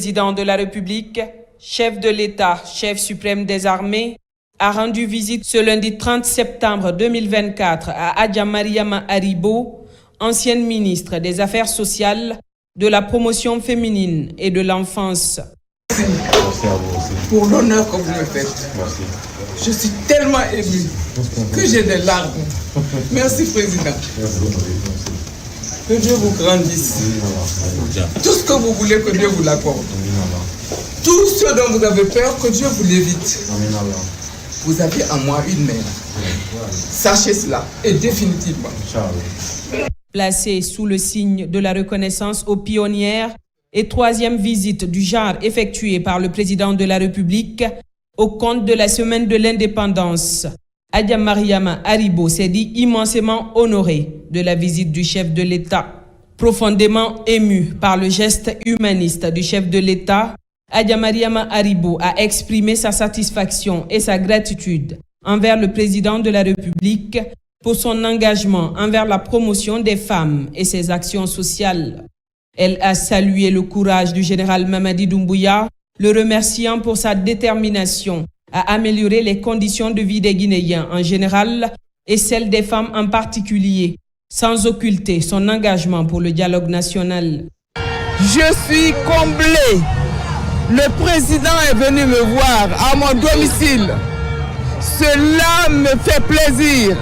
Président de la République, chef de l'État, chef suprême des armées, a rendu visite ce lundi 30 septembre 2024 à Adja Mariama Haribo, ancienne ministre des Affaires sociales, de la promotion féminine et de l'enfance. Merci à vous aussi pour l'honneur que vous me faites. Merci. Je suis tellement émue que j'ai des larmes. Merci, Président. Que Dieu vous grandisse. Tout ce que vous voulez, que Dieu vous l'accorde. Tout ce dont vous avez peur, que Dieu vous l'évite. Vous avez en moi une mère. Sachez cela, et définitivement. Placée sous le signe de la reconnaissance aux pionnières et troisième visite du genre effectuée par le président de la République au compte de la semaine de l'indépendance, Adja Mariama Haribo s'est dit immensément honorée de la visite du chef de l'État. Profondément émue par le geste humaniste du chef de l'État, Adja Mariama Haribo a exprimé sa satisfaction et sa gratitude envers le président de la République pour son engagement envers la promotion des femmes et ses actions sociales. Elle a salué le courage du général Mamadi Doumbouya, le remerciant pour sa détermination à améliorer les conditions de vie des Guinéens en général et celles des femmes en particulier, sans occulter son engagement pour le dialogue national. Je suis comblée. Le président est venu me voir à mon domicile. Cela me fait plaisir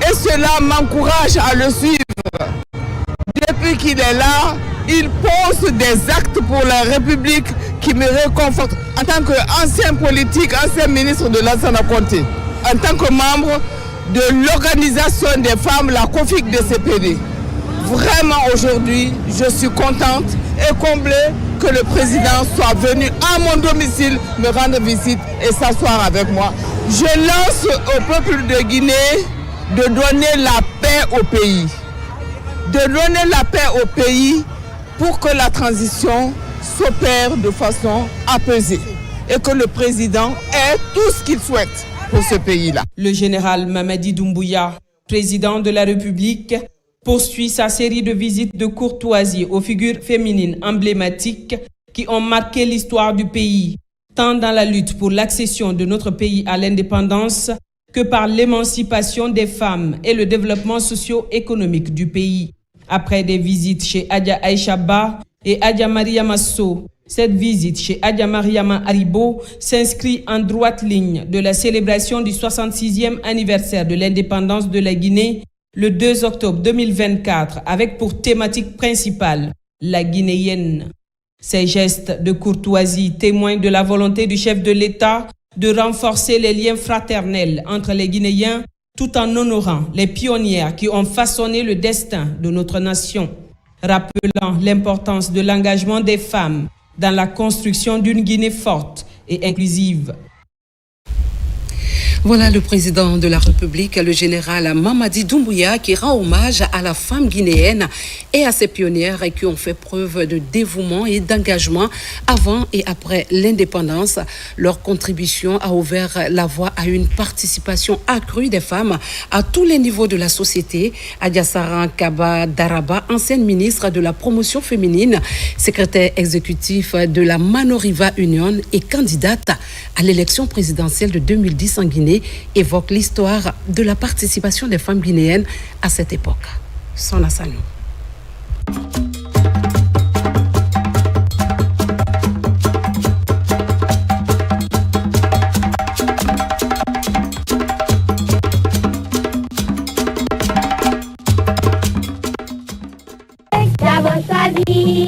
et cela m'encourage à le suivre. Depuis qu'il est là, il pose des actes pour la République qui me réconfortent en tant qu'ancien politique, ancien ministre de Lansana Conté, en tant que membre de l'organisation des femmes, la COFIC de CPD. Vraiment aujourd'hui, je suis contente et comblée que le président soit venu à mon domicile me rendre visite et s'asseoir avec moi. Je lance au peuple de Guinée de donner la paix au pays. De donner la paix au pays pour que la transition s'opère de façon apaisée et que le président ait tout ce qu'il souhaite pour ce pays-là. Le général Mamadi Doumbouya, président de la République, poursuit sa série de visites de courtoisie aux figures féminines emblématiques qui ont marqué l'histoire du pays, tant dans la lutte pour l'accession de notre pays à l'indépendance que par l'émancipation des femmes et le développement socio-économique du pays. Après des visites chez Adja Aïcha Ba et Adja Mariama So, cette visite chez Adja Mariama Haribo s'inscrit en droite ligne de la célébration du 66e anniversaire de l'indépendance de la Guinée le 2 octobre 2024 avec pour thématique principale la guinéenne. Ces gestes de courtoisie témoignent de la volonté du chef de l'État de renforcer les liens fraternels entre les Guinéens tout en honorant les pionnières qui ont façonné le destin de notre nation, rappelant l'importance de l'engagement des femmes dans la construction d'une Guinée forte et inclusive. Voilà le président de la République, le général Mamadi Doumbouya, qui rend hommage à la femme guinéenne et à ses pionnières qui ont fait preuve de dévouement et d'engagement avant et après l'indépendance. Leur contribution a ouvert la voie à une participation accrue des femmes à tous les niveaux de la société. Adja Saran Kaba Daraba, ancienne ministre de la promotion féminine, secrétaire exécutif de la Manoriva Union et candidate à l'élection présidentielle de 2010 en Guinée, évoque l'histoire de la participation des femmes guinéennes à cette époque. Sona Sanou.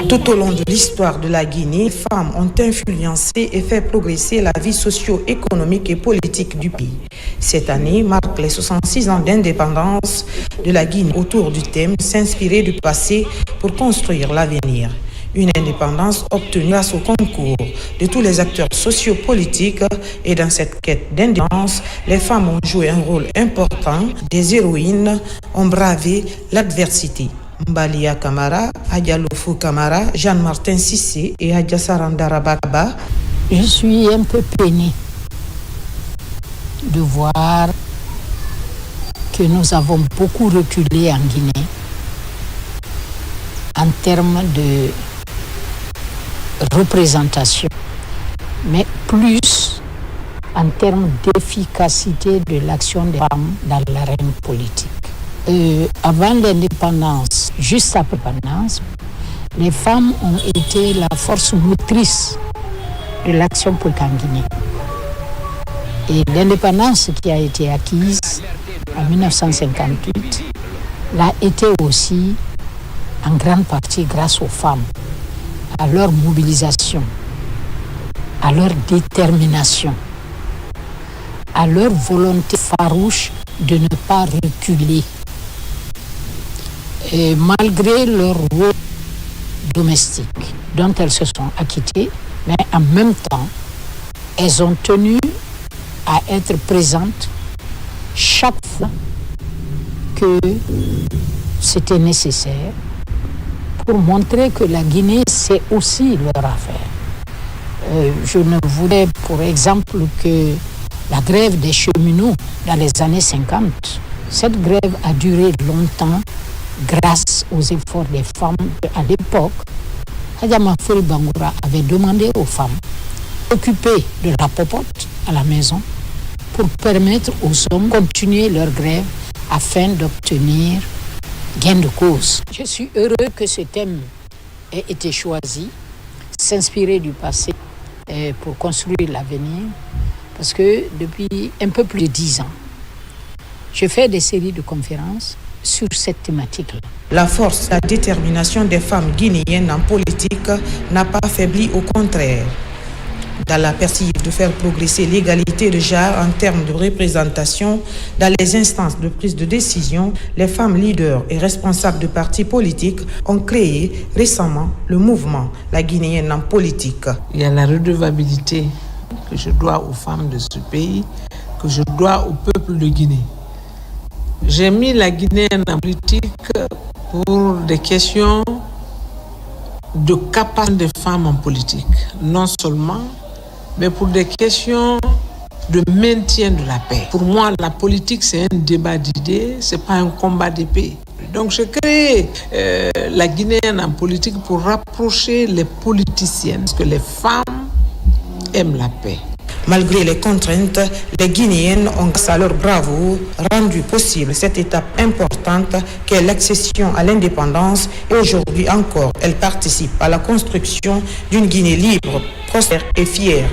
Tout au long de l'histoire de la Guinée, les femmes ont influencé et fait progresser la vie socio-économique et politique du pays. Cette année marque les 66 ans d'indépendance de la Guinée autour du thème « S'inspirer du passé pour construire l'avenir ». Une indépendance obtenue grâce au concours de tous les acteurs sociopolitiques et dans cette quête d'indépendance, les femmes ont joué un rôle important. Des héroïnes ont bravé l'adversité. Mbalia Kamara, Adja Lofou Kamara, Jean-Martin Sissé et Adja Sarandarabakaba. Je suis un peu peinée de voir que nous avons beaucoup reculé en Guinée en termes représentation, mais plus en termes d'efficacité de l'action des femmes dans l'arène politique. Avant l'indépendance, juste après l'indépendance, les femmes ont été la force motrice de l'action politique en Guinée. Et l'indépendance qui a été acquise en 1958 l'a été aussi en grande partie grâce aux femmes, à leur mobilisation, à leur détermination, à leur volonté farouche de ne pas reculer. Et malgré leur rôle domestique dont elles se sont acquittées, mais en même temps, elles ont tenu à être présentes chaque fois que c'était nécessaire pour montrer que la Guinée, c'est aussi leur affaire. Je ne voulais, pour exemple, que la grève des cheminots dans les années 50, cette grève a duré longtemps grâce aux efforts des femmes. À l'époque, Hadjama Fori Bangoura avait demandé aux femmes d'occuper de la popote à la maison pour permettre aux hommes de continuer leur grève afin d'obtenir gain de cause. Je suis heureux que ce thème ait été choisi, s'inspirer du passé pour construire l'avenir, parce que depuis un peu plus de 10 ans, je fais des séries de conférences sur cette thématique-là. La force, la détermination des femmes guinéennes en politique n'a pas faibli, au contraire. Dans la perspective de faire progresser l'égalité de genre en termes de représentation dans les instances de prise de décision, les femmes leaders et responsables de partis politiques ont créé récemment le mouvement La Guinéenne en politique. Il y a la redevabilité que je dois aux femmes de ce pays, que je dois au peuple de Guinée. J'ai mis la Guinéenne en politique pour des questions de capacité des femmes en politique, non seulement, mais pour des questions de maintien de la paix. Pour moi, la politique, c'est un débat d'idées, c'est pas un combat d'épée. Donc, j'ai créé la Guinéenne en politique pour rapprocher les politiciennes, parce que les femmes aiment la paix. Malgré les contraintes, les Guinéennes ont, grâce à leur bravoure, rendu possible cette étape importante qu'est l'accession à l'indépendance, et aujourd'hui encore, elles participent à la construction d'une Guinée libre, prospère et fière.